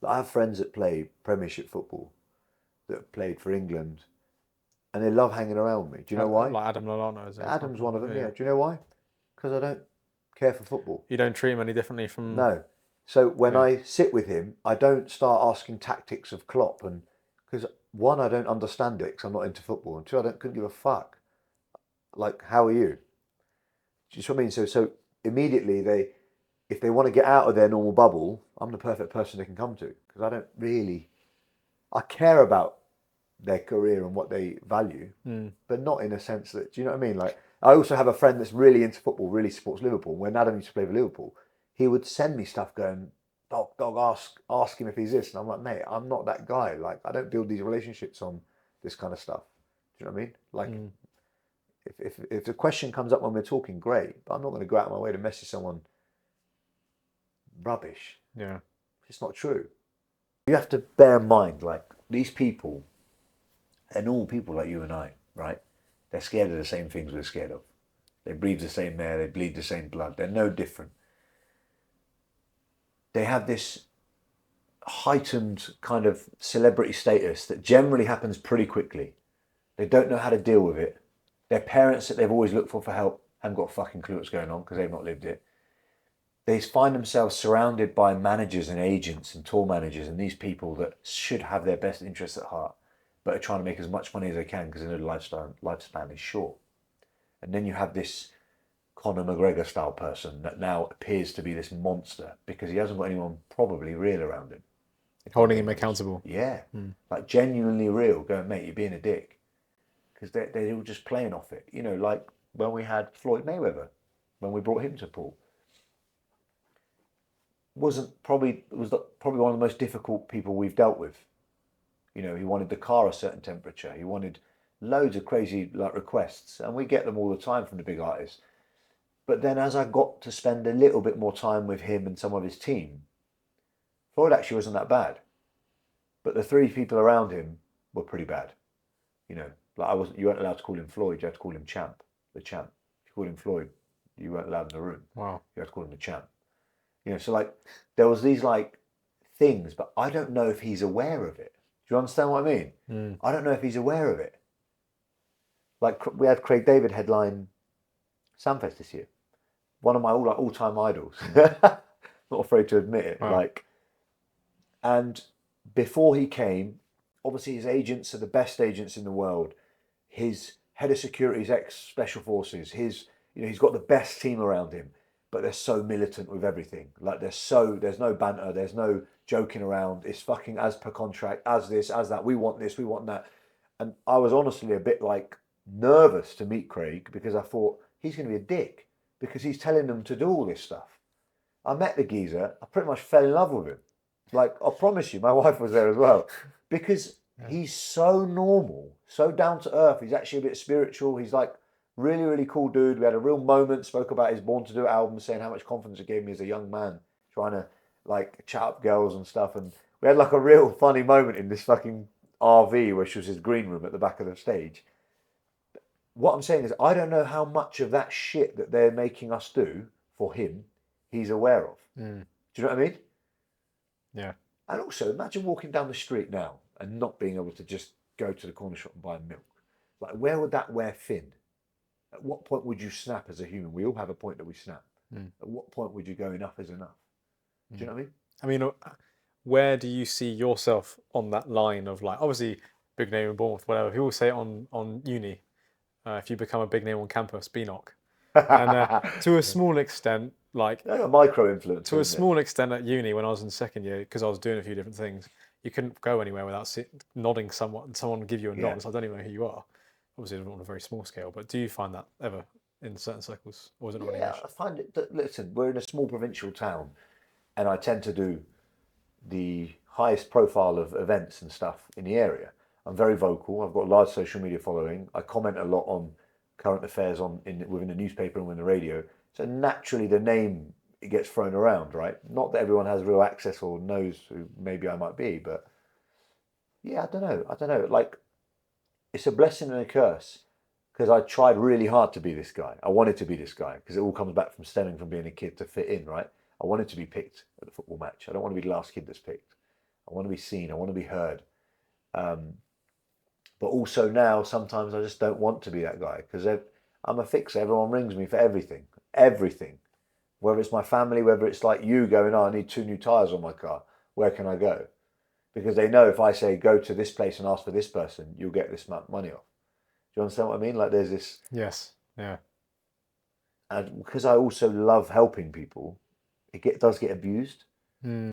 I have friends that play Premiership football that have played for England, and they love hanging around me. Do you know why? Like Adam Lallana is an Adam's example. one of them. Yeah. Do you know why? Because I don't care for football. You don't treat him any differently from. No. So when Yeah. I sit with him, I don't start asking tactics of Klopp, and because one, I don't understand it because I'm not into football, and two, couldn't give a fuck. Like, how are you? Do you see what I mean? So immediately if they want to get out of their normal bubble, I'm the perfect person they can come to because I don't really, I care about their career and what they value, but not in a sense that, do you know what I mean? Like, I also have a friend that's really into football, really supports Liverpool. When Adam used to play for Liverpool, he would send me stuff going, dog, ask him if he's this. And I'm like, mate, I'm not that guy. Like, I don't build these relationships on this kind of stuff. Do you know what I mean? Like, if the question comes up when we're talking, great, but I'm not going to go out of my way to message someone rubbish. Yeah. It's not true. You have to bear in mind, like, these people, they're normal people like you and I, right? They're scared of the same things we're scared of. They breathe the same air, they bleed the same blood. They're no different. They have this heightened kind of celebrity status that generally happens pretty quickly. They don't know how to deal with it. Their parents that they've always looked for help haven't got a fucking clue what's going on because they've not lived it. They find themselves surrounded by managers and agents and tour managers and these people that should have their best interests at heart, but are trying to make as much money as they can because their lifespan is short. And then you have this Conor McGregor style person that now appears to be this monster because he hasn't got anyone probably real around him. Holding him accountable. Yeah, like genuinely real. Going, mate, you're being a dick. Because they're all just playing off it. You know, like when we had Floyd Mayweather, when we brought him to pool. Was probably one of the most difficult people we've dealt with. You know, he wanted the car a certain temperature. He wanted loads of crazy like requests, and we get them all the time from the big artists. But then, as I got to spend a little bit more time with him and some of his team, Floyd actually wasn't that bad. But the three people around him were pretty bad. You know, like you weren't allowed to call him Floyd. You had to call him Champ, the Champ. If you called him Floyd, you weren't allowed in the room. Wow. You had to call him the Champ. You know, so like there was these like things, but I don't know if he's aware of it. Do you understand what I mean? I don't know if he's aware of it. Like we had Craig David headline Samfest this year. One of my all-time idols. Not afraid to admit it. Wow. And before he came, obviously his agents are the best agents in the world. His head of security is ex-special forces. He's got the best team around him. But they're so militant with everything. Like there's no banter, there's no joking around. It's fucking as per contract, as this, as that. We want this, we want that. And I was honestly a bit like nervous to meet Craig because I thought he's going to be a dick because he's telling them to do all this stuff. I met the geezer. I pretty much fell in love with him. Like I promise you, my wife was there as well because he's so normal, so down to earth. He's actually a bit spiritual. He's like really, really cool dude. We had a real moment, spoke about his Born to Do It album, saying how much confidence it gave me as a young man, trying to like chat up girls and stuff. And we had like a real funny moment in this fucking RV, which was his green room at the back of the stage. What I'm saying is, I don't know how much of that shit that they're making us do for him, he's aware of. Do you know what I mean? Yeah. And also, imagine walking down the street now and not being able to just go to the corner shop and buy milk. Like, where would that wear thin? At what point would you snap as a human? We all have a point that we snap. At what point would you go enough is enough? Do you know what I mean? I mean, where do you see yourself on that line of like, obviously, big name in Bournemouth, whatever. People say it on uni, if you become a big name on campus, BNOC. And to a small extent, like a micro influence. To a small extent at uni when I was in second year, because I was doing a few different things, you couldn't go anywhere without nodding someone would give you a nod. So I don't even know who you are. Obviously, on a very small scale, but do you find that ever in certain circles, or is it not really? Yeah, I find it. Listen, we're in a small provincial town, and I tend to do the highest profile of events and stuff in the area. I'm very vocal. I've got a large social media following. I comment a lot on current affairs within the newspaper and within the radio. So naturally, the name it gets thrown around, right? Not that everyone has real access or knows who maybe I might be, but yeah, I don't know. Like, it's a blessing and a curse because I tried really hard to be this guy. I wanted to be this guy because it all comes back from stemming from being a kid to fit in, right? I wanted to be picked at the football match. I don't want to be the last kid that's picked. I want to be seen. I want to be heard. But also now, sometimes I just don't want to be that guy because I'm a fixer. Everyone rings me for everything, everything. Whether it's my family, whether it's like you going, oh, I need 2 new tires on my car. Where can I go? Because they know if I say go to this place and ask for this person, you'll get this much money off. Do you understand what I mean? Like there's this, Yes. Yeah. and because I also love helping people, does get abused. Mm.